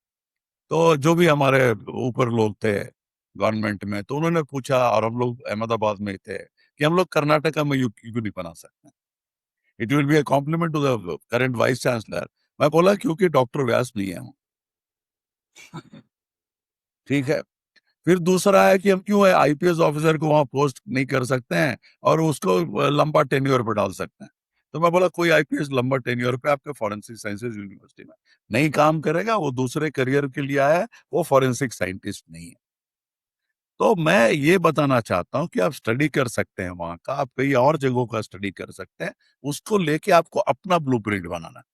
तो जो भी हमारे ऊपर लोग थे गवर्नमेंट में, तो उन्होंने पूछा, और हम लोग अहमदाबाद में थे, कि हम लोग कर्नाटका में क्यों नहीं बना सकते? It will be a compliment to the current vice chancellor. मैं बोला क्योंकि डॉक्टर व्यास नहीं है। ठीक है। फिर दूसरा है कि हम क्यों है आईपीएस ऑफिसर को वहां पोस्ट नहीं कर सकते हैं और उसको लंबा टेन्योर पे डाल सकते हैं? तो मैं बोला कोई आईपीएस लंबा टेन्योर पे आपके फॉरेंसिक साइंसेज यूनिवर्सिटी में नहीं काम करेगा, वो दूसरे करियर के लिए आया है, वो फॉरेंसिक साइंटिस्ट नहीं है। तो मैं ये बताना चाहता हूं कि आप स्टडी कर सकते हैं वहां का, आप कई और जगहों का स्टडी कर सकते हैं, उसको लेके आपको अपना ब्लूप्रिंट बनाना है।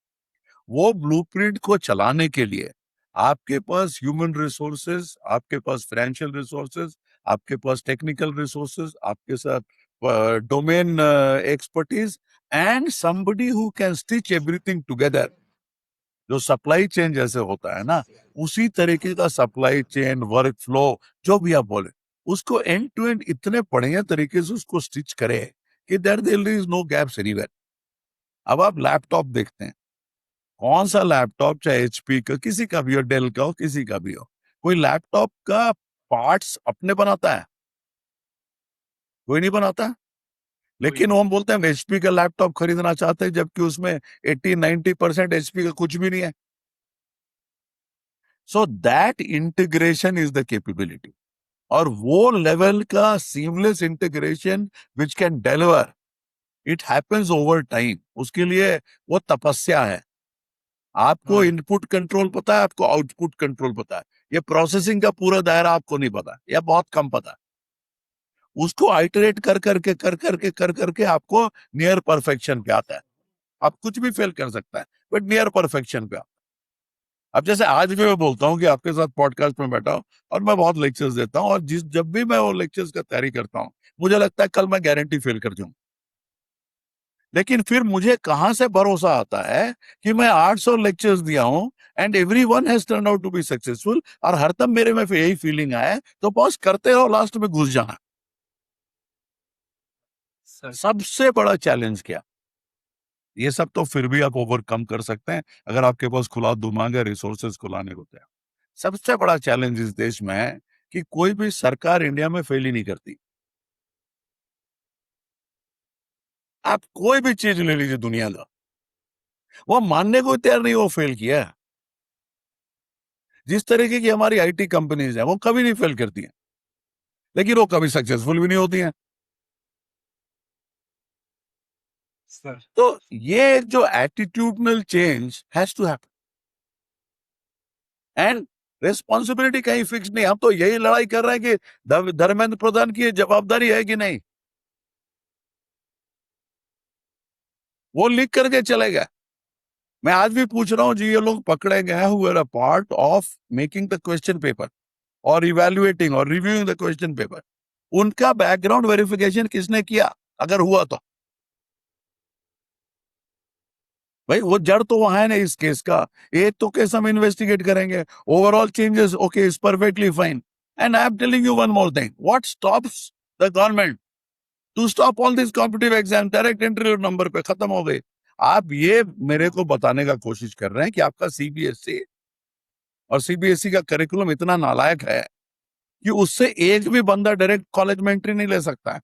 वो ब्लूप्रिंट को चलाने के लिए आपके पास ह्यूमन रिसोर्सेज, आपके पास फाइनेंशियल रिसोर्सेज, आपके पास टेक्निकल रिसोर्सेज, आपके साथ domain expertise and somebody who can stitch everything together. जो सप्लाई चेन जैसे होता है ना, उसी तरीके का सप्लाई चेन, वर्क फ्लो, जो भी आप बोले, उसको एंड टू एंड इतने बढ़िया तरीके से उसको स्टिच करे कि there is no gaps anywhere. अब आप लैपटॉप देखते हैं, कौन सा लैपटॉप, चाहे एचपी का, किसी का भी हो, डेल का हो, किसी का भी हो, कोई लैपटॉप का पार्ट्स अपने बनाता है? कोई नहीं बनाता. लेकिन वो हम बोलते हैं एचपी का लैपटॉप खरीदना चाहते हैं, जबकि उसमें 80-90% एचपी का कुछ भी नहीं है. So that integration is the capability. और वो लेवल का seamless integration which can deliver, it happens over time. उसके लिए वो तपस्या है. आपको इनपुट कंट्रोल पता है, आपको आउटपुट कंट्रोल पता है, ये प्रोसेसिंग का पूरा दायरा आपको नहीं पता, या बहुत कम पता है. उसको आइटरेट कर करके आपको नियर परफेक्शन पे आता है. आप कुछ भी फेल कर सकता है, बट नियर परफेक्शन पे. अब जैसे आज भी मैं बोलता हूँ कि आपके साथ पॉडकास्ट में बैठा हूँ और मैं बहुत लेक्चर्स देता हूँ, और जब भी मैं वो लेक्चर्स का तैयारी करता हूँ, मुझे लगता है कल मैं गारंटी फेल कर जाऊं. लेकिन फिर मुझे कहां से भरोसा आता है कि मैं 800 लेक्चर्स दिया हूं and everyone has turn out to be successful, और हरदम मेरे में फिर यही फीलिंग आया, तो बॉस करते रहो, लास्ट में घुस जाना. सबसे बड़ा चैलेंज क्या? ये सब तो फिर भी आप ओवरकम कर सकते हैं अगर आपके पास खुला दिमाग है, रिसोर्सेज खुलाने को तैयार. सबसे बड़ा चैलेंज इस देश में है कि कोई भी सरकार इंडिया में फेल ही नहीं करती. आप कोई भी चीज ले लीजिए दुनिया का, वो मानने को तैयार नहीं वो फेल किया है. जिस तरीके की हमारी आईटी कंपनीज है, वो कभी नहीं फेल करती हैं, लेकिन वो कभी सक्सेसफुल भी नहीं होती हैं. सर तो ये जो attitudinal change has to happen. And responsibility कहीं फिक्स नहीं. हम तो यही लड़ाई कर रहे हैं कि धर्मेंद्र प्रधान की जवाबदारी है कि नहीं. वो लिख करके चले गए. मैं आज भी पूछ रहा हूं जी, ये लोग पकड़े गए हैं who are a part of making the question paper और इवैल्यूएटिंग और रिव्यूइंग द क्वेश्चन पेपर, उनका बैकग्राउंड वेरिफिकेशन किसने किया अगर हुआ तो? भाई वो जड़ तो वहां है ना इस केस का. एक तो केस हम इन्वेस्टिगेट करेंगे, overall changes okay is perfectly fine. And I am telling you one more thing, what stops the government to stop all this competitive exam? Direct entry number पे खत्म हो गए. आप ये मेरे को बताने का कोशिश कर रहे हैं कि आपका सीबीएसई और सीबीएसई का करिकुलम इतना नालायक है कि उससे एक भी बंदा डायरेक्ट कॉलेज में एंट्री नहीं ले सकता है.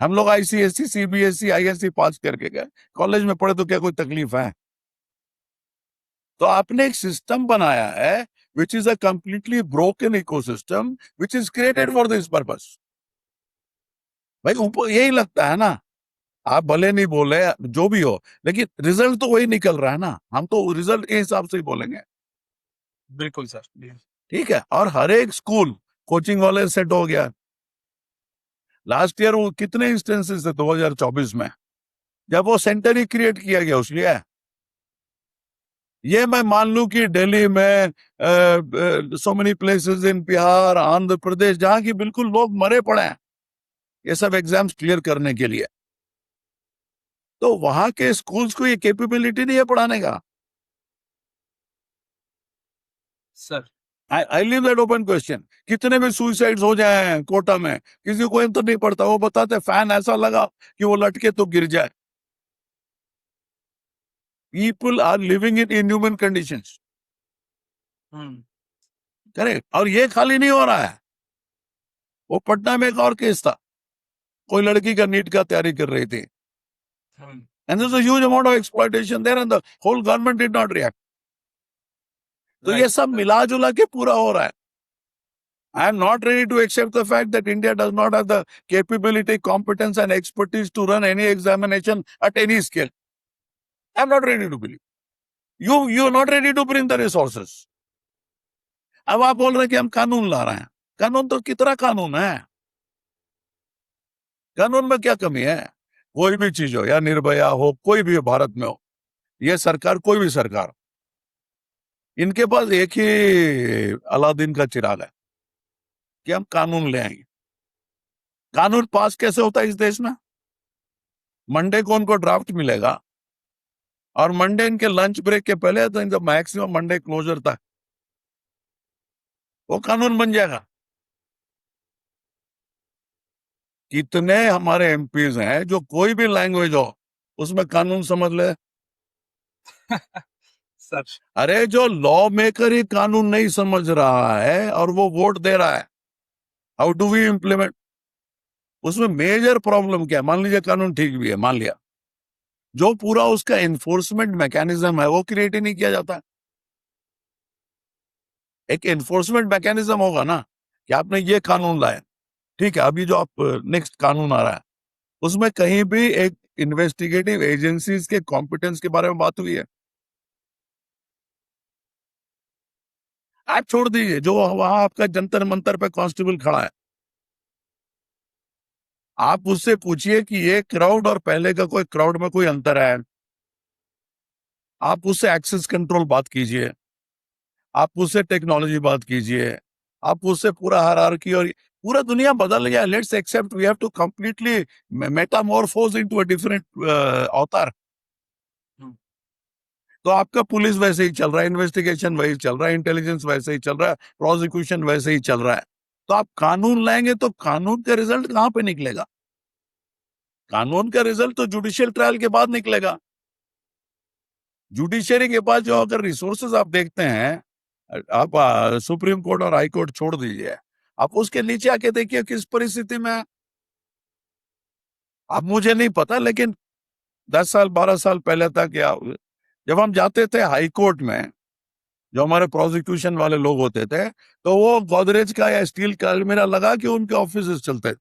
हम लोग आईसीएसई, सीबीएसई, आईएससी पास करके गए, कॉलेज में पढ़े तो क्या कोई तकलीफ है? तो आपने एक सिस्टम बनाया है which is a completely broken ecosystem which is created for this purpose. भाई ऊपर यही लगता है ना, आप भले नहीं बोले जो भी हो, लेकिन रिजल्ट तो वही निकल रहा है ना. हम तो रिजल्ट के हिसाब से ही बोलेंगे. बिल्कुल सर. ठीक है. और हर एक स्कूल कोचिंग वाले सेट हो गया. लास्ट ईयर वो कितने इंस्टेंसेस थे 2024 में जब वो सेंटर ही क्रिएट किया गया उसके लिए. ये मैं मान लू कि दिल्ली में so many places in Bihar, Andhra Pradesh, जहां की बिल्कुल लोग मरे पड़े हैं ये सब एग्जाम्स क्लियर करने के लिए, तो वहां के स्कूल्स को ये कैपेबिलिटी नहीं है पढ़ाने का. Sir I leave that open question. कितने भी सुइसाइड्स हो जाए कोटा में, किसी को तो नहीं पड़ता. वो बताते फैन ऐसा लगा कि वो लटके तो गिर जाए. People are living in inhuman conditions. Correct. और ये खाली नहीं हो रहा है. वो पटना में एक और केस था, कोई लड़की का नीट का तैयारी कर रही थी, and there's a huge amount of exploitation there and the whole government did not react. तो ये सब मिला जुला के पूरा हो रहा है. I am not ready to accept the fact that India does not have the capability, competence and expertise to run any examination at any scale. I am not ready to believe. You are not ready to bring the resources. अब आप बोल रहे हैं कि हम कानून ला रहे हैं. कानून तो कितना कानून है, कानून में क्या कमी है? कोई भी चीज हो, या निर्भया हो, कोई भी भारत में हो, ये सरकार, कोई भी सरकार, इनके पास एक ही अलादीन का चिराग है कि हम कानून ले आएंगे. कानून पास कैसे होता है इस देश में? मंडे को उनको ड्राफ्ट मिलेगा और मंडे इनके लंच ब्रेक के पहले तो इनका मैक्सिमम मंडे क्लोजर तक वो कानून बन जाएगा। कितने हमारे एमपीज हैं जो कोई भी लैंग्वेज हो उसमें कानून समझ ले। सर अरे जो लॉ मेकर ही कानून नहीं समझ रहा है और वो वोट दे रहा है, हाउ डू वी इम्प्लीमेंट? उसमें मेजर प्रॉब्लम क्या है? मान लीजिए कानून ठीक भी है, मान लिया, जो पूरा उसका एनफोर्समेंट मैकेनिज्म है वो क्रिएट ही नहीं किया जाता। एक एनफोर्समेंट मैकेनिज्म होगा ना कि आपने ये कानून लाया, ठीक है, अभी जो आप नेक्स्ट कानून आ रहा है उसमें कहीं भी एक इन्वेस्टिगेटिव एजेंसीज के कॉम्पिटेंस के बारे में बात हुई है? आप छोड़ दीजिए, जो वहां आपका जंतर मंतर पे कांस्टेबल खड़ा है, आप उससे पूछिए कि ये क्राउड और पहले का कोई क्राउड में कोई अंतर है? आप उससे एक्सेस कंट्रोल बात कीजिए, आप उससे टेक्नोलॉजी बात कीजिए, आप उससे पूरा हायरार्की, और पूरा दुनिया बदल गया। Let's accept we have to completely metamorphose into a different avatar. तो आपका पुलिस वैसे ही चल रहा है, इन्वेस्टिगेशन वही चल रहा है, इंटेलिजेंस वैसे ही चल रहा है, प्रोसिक्यूशन वैसे ही चल रहा है। तो आप कानून लाएंगे तो कानून का रिजल्ट कहां पे निकलेगा? कानून का रिजल्ट तो जुडिशियल ट्रायल के बाद निकलेगा। जुडिशरी के पास जो अगर रिसोर्सेज आप देखते हैं, आप सुप्रीम कोर्ट और हाई कोर्ट छोड़ दीजिए, आप उसके नीचे आके देखिए किस परिस्थिति में है। अब मुझे नहीं पता, लेकिन 10 साल 12 साल पहले तक, या जब हम जाते थे हाई कोर्ट में, जो हमारे प्रोसिक्यूशन वाले लोग होते थे, तो वो गोदरेज का या स्टील का अलमीरा लगा के उनके ऑफिस चलते। I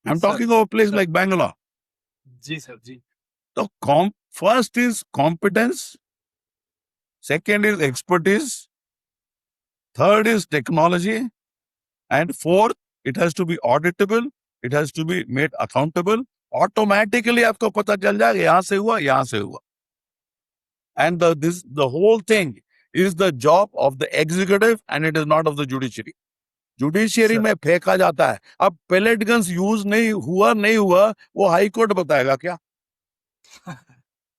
am sir talking of place sir like Bangalore. जी सर जी तो first is competence, second is expertise, third is technology, and fourth, it has to be auditable, it has to be made accountable. Automatically आपको पता चल जाएगा यहां से हुआ, यहां से हुआ। And the whole thing is the job of the executive and it is not of the judiciary. Judiciary sir में फेंका जाता है। अब पेलेट गन्स यूज नहीं हुआ नहीं हुआ वो हाई कोर्ट बताएगा क्या?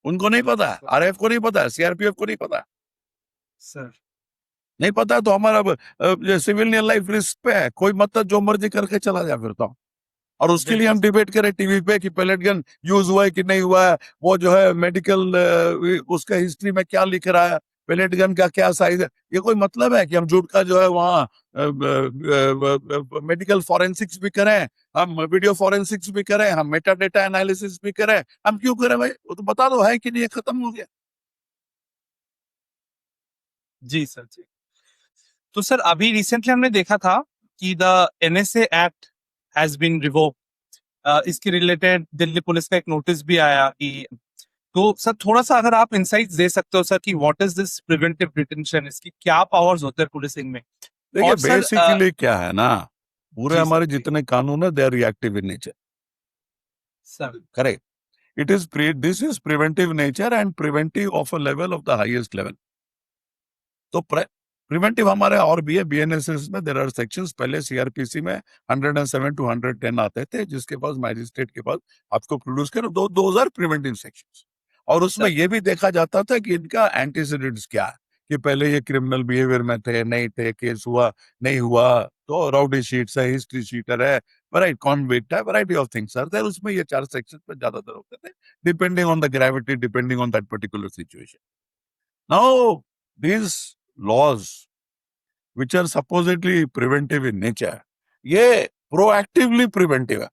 उनको नहीं पता है, आरएफ को नहीं पता है, सीआरपीएफ को नहीं पता है। सर नहीं पता है तो हमारा सिविलियन लाइफ रिस्क पे है, कोई मतलब जो मर्जी करके चला जाए फिर तो। और उसके लिए हम डिबेट करें टीवी पे कि पेलेट गन यूज हुआ है कि नहीं हुआ है, वो जो है मेडिकल उसका हिस्ट्री में क्या लिख रहा है, पेलेट गन का क्या साइज है, ये कोई मतलब है कि हम झूठ का जो है वहाँ मेडिकल फॉरेंसिक्स भी करें, हम वीडियो फॉरेंसिक्स भी करें, हम मेटा डेटा एनालिसिस भी करें? हम क्यों करें भाई? वो तो बता दो है कि नहीं, खत्म हो गया। जी सर जी। तो सर अभी रिसेंटली हमने देखा था कि the NSA act has been revoked. इसके रिलेटेड दिल्ली पुलिस का एक नोटिस भी आया कि, तो सर थोड़ा सा अगर आप इंसाइट्स दे सकते हो सर कि what is this preventive detention, इसकी क्या पावर्स होते हैं पुलिसिंग में? देखिए और सर बेसिकली क्या है ना, पूरे जी हमारे सर जी जितने कानून है they are reactive in nature, sir correct? It is this is preventive nature and preventive of a level of the highest level. तो प्रिवेंटिव हमारे और भी है, बीएनएसएस में देयर आर सेक्शंस। पहले सीआरपीसी में 107 टू 110 आते थे, जिसके पास मैजिस्ट्रेट के पास आपको प्रोड्यूस करो, 2000 प्रिवेंटिव सेक्शंस। और उसमें सर यह भी देखा जाता था कि इनका एंटीसीडेंट्स क्या है, कि पहले ये क्रिमिनल बिहेवियर में थे, नहीं थे, केस हुआ नहीं हुआ, तो राउडी शीट्स है, हिस्ट्री शीटर है, वराइट कॉन्विक्ट है, variety of things are there. उसमें ये 4 सेक्शन पे ज्यादातर होते थे, depending on the gravity, depending on that particular situation. Now these laws which are supposedly preventive in nature, ये proactively preventive है,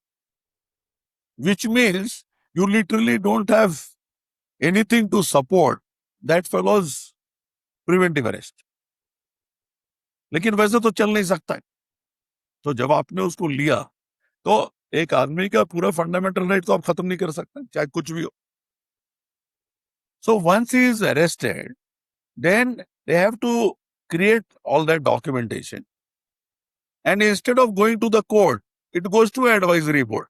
which means you literally don't have anything to support that fellow's preventive arrest. लेकिन वैसे तो चल नहीं सकता है। तो जब आपने उसको लिया तो एक आदमी का पूरा फंडामेंटल राइट तो आप खत्म नहीं कर सकते, चाहे कुछ भी हो। So once he is arrested, then they have to create all that documentation. And instead of going to the court, it goes to advisory board,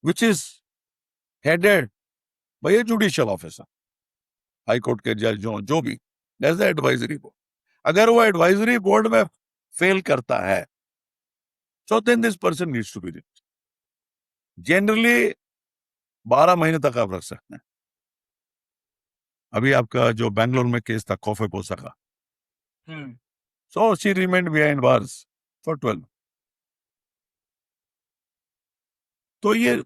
which is headed by a judicial officer, high court के जज जो भी, that's the advisory board. अगर वो advisory board में fail करता है, so then this person needs to be released. Generally 12 महीने तक आप रख सकते हैं. अभी आपका जो बैंगलोर में केस था कॉफे पोसा का, Hmm. so she remained behind bars for 12. तो ये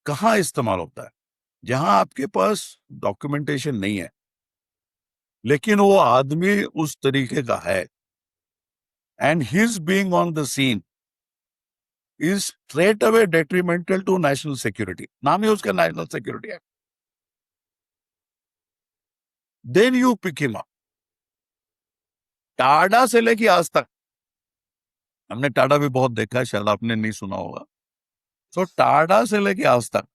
कहाँ इस्तेमाल होता है? जहां आपके पास डॉक्यूमेंटेशन नहीं है, लेकिन वो आदमी उस तरीके का है, and his being on the scene is straight away detrimental to national security. नाम ही उसका नेशनल सिक्योरिटी है. Then you pick him up. TADA से लेके आज तक, हमने टाडा भी बहुत देखा है, शायद आपने नहीं सुना होगा. सो टाडा से लेके आज तक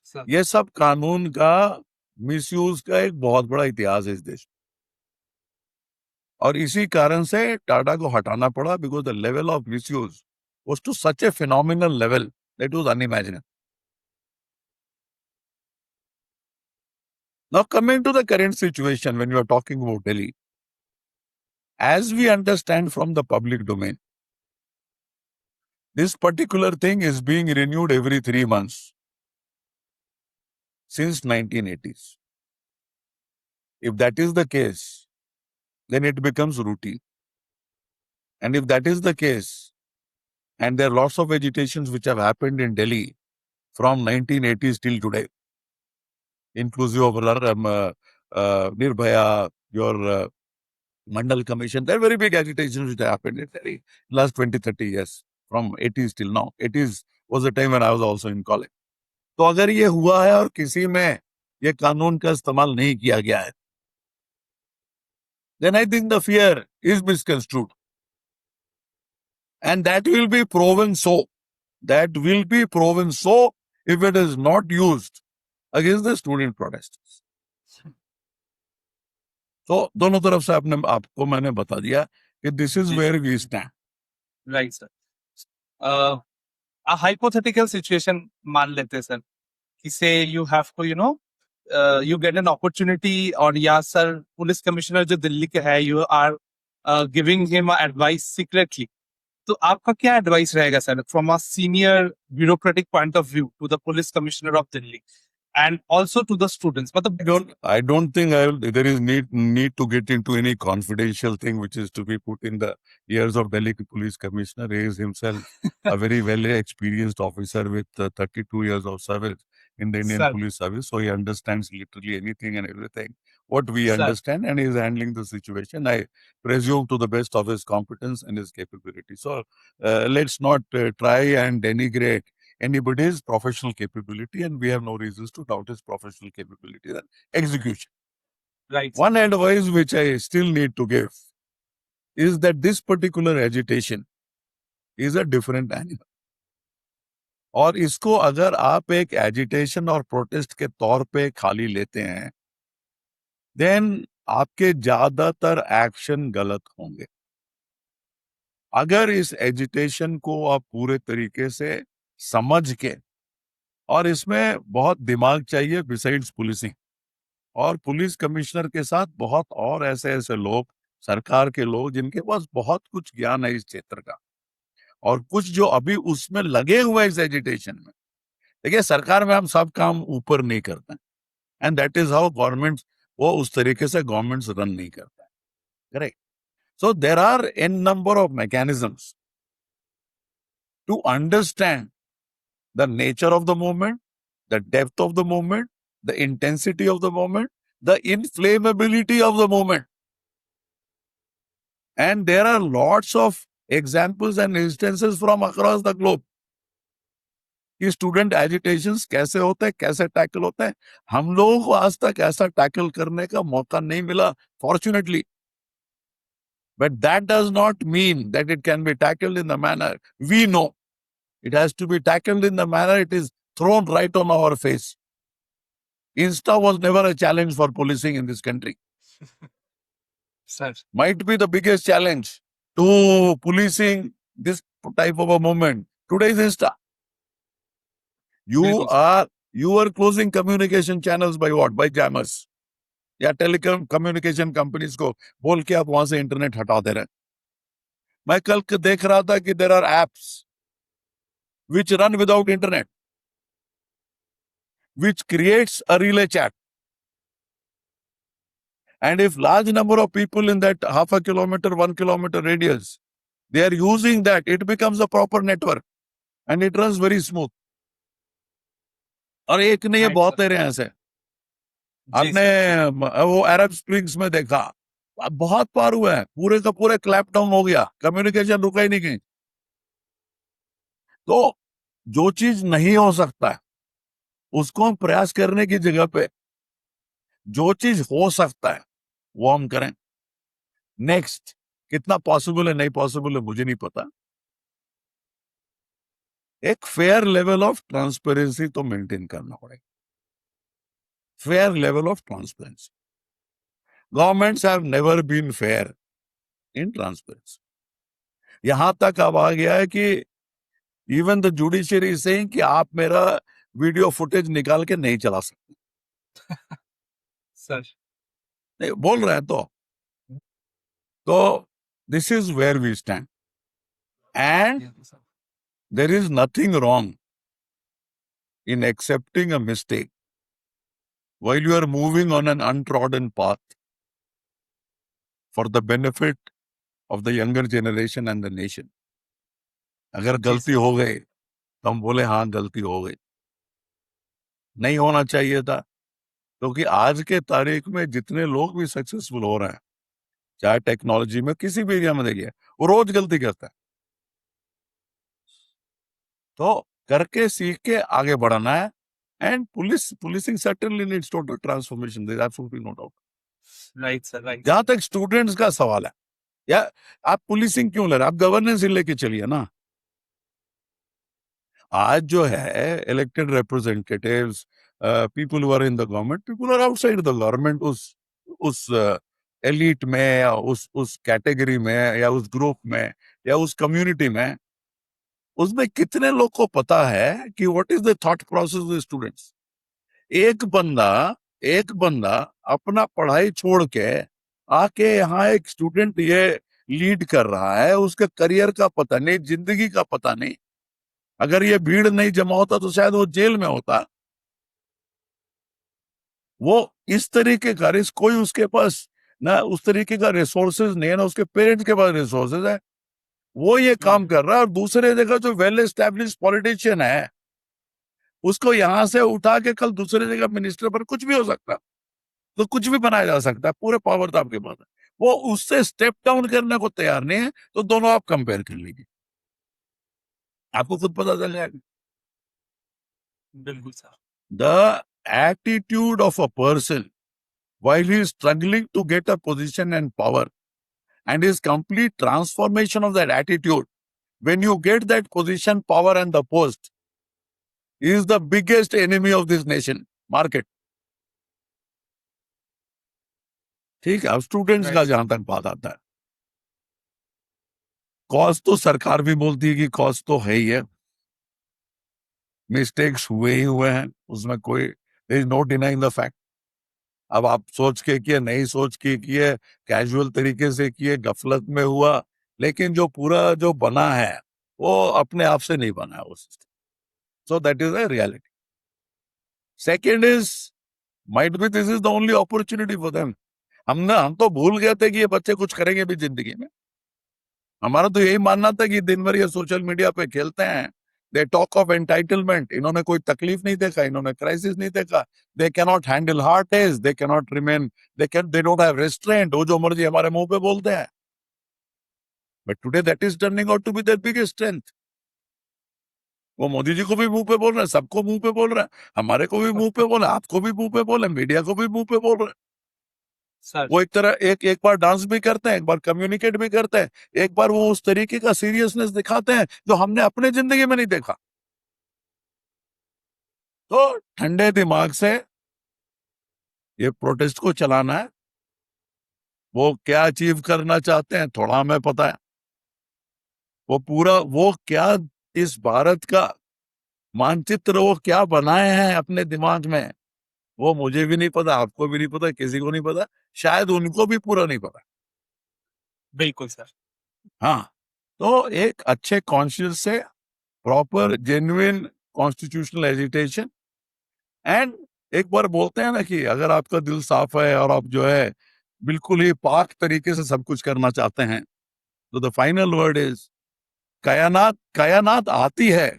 Sir. ये सब कानून का मिसयूज का एक बहुत बड़ा इतिहास है इस देश में. और इसी कारण से टाडा को हटाना पड़ा, because the level of misuse was to such a phenomenal level that was unimaginable. Now coming to the current situation, when you are talking about Delhi, as we understand from the public domain, this particular thing is being renewed every 3 months since 1980s. If that is the case, then it becomes routine. And if that is the case, and there are lots of agitations which have happened in Delhi from 1980s till today, inclusive of Nirbhaya, your Mandal Commission, there are very big agitations which happened in Delhi last 20, 30 years, from 80s till now. 80s was the time when I was also in college. तो अगर ये हुआ है और किसी में ये कानून का इस्तेमाल नहीं किया गया है, then I think the fear is misconstrued. And that will be proven so. That will be proven so if it is not used against the student protesters. तो दोनों तरफ से आपको मैंने बता दिया कि this is where we stand. Right, sir. A hypothetical situation मान लेते हैं सर कि say you have to you get an opportunity, और या सर पुलिस कमिश्नर जो दिल्ली के है, you are giving him advice secretly, तो आपका क्या एडवाइस रहेगा sir from a senior bureaucratic point of view to the police commissioner of Delhi and also to the students? मतलब I don't think there is need to get into any confidential thing which is to be put in the ears of Delhi Police Commissioner. He is himself a very well experienced officer with 32 years of service in the Indian Sir. Police Service, so he understands literally anything and everything what we Sir. understand, and he is handling the situation, I presume, to the best of his competence and his capability. So let's not try and denigrate anybody's professional capability, and we have no reasons to doubt his professional capability and execution. Right. One advice which I still need to give is that this particular agitation is a different animal. और इसको अगर आप एक agitation और protest के तौर पे खाली लेते हैं, देन आपके ज्यादातर एक्शन गलत होंगे. अगर इस एजिटेशन को आप पूरे तरीके से समझ के, और इसमें बहुत दिमाग चाहिए बिसाइड्स पुलिसिंग, और पुलिस कमिश्नर के साथ बहुत और ऐसे लोग, सरकार के लोग, जिनके पास बहुत कुछ ज्ञान है इस क्षेत्र का, और कुछ जो अभी उसमें लगे हुए हैं इस एजिटेशन में. देखिए, सरकार में हम सब काम ऊपर नहीं करते हैं, and that is how government, वो उस तरीके से गवर्नमेंट्स रन नहीं करता है. Correct. So there are an number of mechanisms to understand the nature of the movement, the depth of the movement, the intensity of the movement, the inflammability of the movement. And there are lots of examples and instances from across the globe. कि student agitations कैसे होते हैं, कैसे tackle होते हैं. हम लोगों को आज तक ऐसा टैकल करने का मौका नहीं मिला, fortunately. But that does not mean that it can be tackled in the manner we know. It has to be tackled in the manner it is thrown right on our face. Insta was never a challenge for policing in this country. Sir. Might be the biggest challenge to policing this type of a movement. Today is Insta. You are closing communication channels by what? By jammers. या telecom communication companies को बोल के आप वहां से internet हटा दे रहे हैं. मैं कल देख रहा था कि there are apps which run without internet, which creates a relay chat. And if large number of people in that half a kilometer, 1 kilometer radius, they are using that, it becomes a proper network and it runs very smooth. और एक नहीं है, Right, बहुत sir. तेरे हैं ऐसे. जी आपने sir. वो अरब स्प्रिंग्स में देखा, अब बहुत पार हुआ है, पूरे का पूरे क्लैप डाउन हो गया, कम्युनिकेशन रुका ही नहीं कहीं. तो जो चीज नहीं हो सकता है उसको हम प्रयास करने की जगह पे जो चीज हो सकता है वो हम करें. नेक्स्ट, कितना पॉसिबल है नहीं पॉसिबल है मुझे नहीं पता. एक फेयर लेवल ऑफ ट्रांसपेरेंसी तो मेंटेन करना पड़ेगा. Fair level of transparency. Governments have never been fair in transparency. यहां तक अब आ गया है कि even the judiciary is saying कि आप मेरा वीडियो फुटेज निकाल के नहीं चला सकते. सर. नहीं बोल रहे हैं तो this is where we stand. And Yes, sir. there is nothing wrong in accepting a mistake while you are moving on an untrodden path for the benefit of the younger generation and the nation. अगर गलती हो गई तो हम बोले हाँ गलती हो गई, नहीं होना चाहिए था. क्योंकि आज के तारीख में जितने लोग भी सक्सेसफुल हो रहे हैं, चाहे टेक्नोलॉजी में किसी भी एरिया में देखिए, वो रोज गलती करता है. तो करके सीख के आगे बढ़ना है. And policing certainly needs total transformation, there is absolutely no doubt. Right sir. Right. जहां तक स्टूडेंट्स का सवाल है, या आप पुलिसिंग क्यों ले रहे हैं, आप गवर्नेंस ही लेके चलिए ना. आज जो है elected representatives, people who are in the government, people are outside the government, उस एलिट में या उस कैटेगरी में या उस ग्रुप में या उस कम्युनिटी में, उसमें कितने लोग को पता है कि what is the thought process of students. एक बंदा अपना पढ़ाई छोड़ के आके यहाँ एक स्टूडेंट ये लीड कर रहा है, उसके करियर का पता नहीं, जिंदगी का पता नहीं. अगर ये भीड़ नहीं जमा होता तो शायद वो जेल में होता. वो इस तरीके का रिस्क, कोई उसके पास ना उस तरीके का रिसोर्सेज नहीं है, ना उसके पेरेंट्स के पास रिसोर्सेज है, वो ये काम कर रहा है. और दूसरे जगह जो वेल एस्टेब्लिश पॉलिटिशियन है उसको यहां से उठा के कल दूसरे जगह मिनिस्टर पर कुछ भी हो सकता है, तो कुछ भी बनाया जा सकता है, पूरे पावर तो आपके पास है. वो उससे स्टेप डाउन करने को तैयार नहीं है, तो दोनों आप कंपेयर कर लीजिए, आपको खुद पता चल जाएगा. बिल्कुल sir. The attitude of a person while he is struggling to get a position and power, and his complete transformation of that attitude when you get that position, power and the post, is the biggest enemy of this nation, market. ठीक है. अब students का जहां तक बात आता है, cause तो सरकार भी बोलती है कि कॉज तो है ही है, मिस्टेक्स हुए ही हुए हैं, उसमें कोई is no denying the fact. अब आप सोच के किए, नहीं सोच के किए, कैजुअल तरीके से किए, गफलत में हुआ, लेकिन जो पूरा जो बना है वो अपने आप से नहीं बना है वो system. So that is a reality. Second is, might be this is the only opportunity for them. हम तो भूल गए थे कि ये बच्चे कुछ करेंगे भी जिंदगी में. हमारा तो यही मानना था कि दिन भर ये सोशल मीडिया पे खेलते हैं, दे टॉक ऑफ एंटाइटलमेंट. इन्होंने कोई तकलीफ नहीं देखा, इन्होंने क्राइसिस नहीं देखा, they can not handle hard days, they can not remain, they don't have restraint, वो जो मर्जी हमारे मुंह पे बोलते हैं. But today that is turning out to be their biggest strength. वो मोदी जी को भी मुंह पे बोल रहे हैं, सबको मुंह पे बोल रहे हैं, हमारे को भी मुंह पे बोले, आपको भी मुंह पे बोले, मीडिया को भी मुंह पे बोल रहे हैं. सर. वो एक तरह एक बार डांस भी करते हैं, एक बार कम्युनिकेट भी करते हैं, एक बार वो उस तरीके का सीरियसनेस दिखाते हैं जो हमने अपने जिंदगी में नहीं देखा. तो ठंडे दिमाग से ये प्रोटेस्ट को चलाना है. वो क्या अचीव करना चाहते हैं थोड़ा हमें पता है, वो क्या इस भारत का मानचित्र वो क्या बनाए हैं अपने दिमाग में, वो मुझे भी नहीं पता, आपको भी नहीं पता, किसी को नहीं पता, शायद उनको भी पूरा नहीं पता. बिल्कुल सर. हाँ, तो एक अच्छे कॉन्शियस से proper genuine constitutional agitation and एक बार बोलते हैं ना कि अगर आपका दिल साफ है और आप जो है बिल्कुल ही पाक तरीके से सब कुछ करना चाहते हैं तो द फाइनल वर्ड इज कायनात कायनात आती है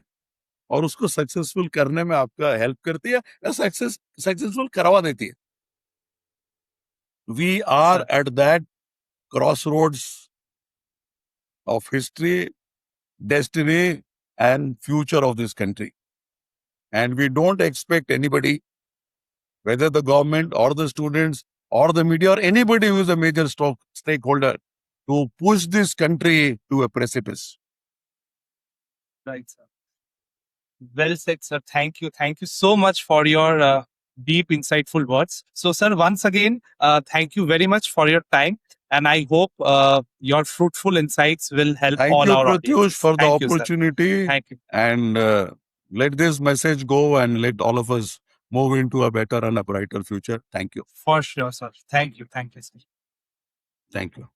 और उसको सक्सेसफुल करने में आपका हेल्प करती है या सक्सेसफुल करवा देती है. We are Sir. At that crossroads of history, destiny, and future of this country. And we don't expect anybody, whether the government or the students or the media or anybody who is a major stakeholder, to push this country to a precipice. Right, sir. Well said, sir. Thank you. Thank you so much for your deep, insightful words. So, sir, once again, thank you very much for your time. And I hope your fruitful insights will help Thank all you, our Pratyush, audiences. for the Thank you, sir. opportunity. Thank you. And let this message go and let all of us move into a better and a brighter future. Thank you. For sure, sir. Thank you. Thank you, sir. Thank you.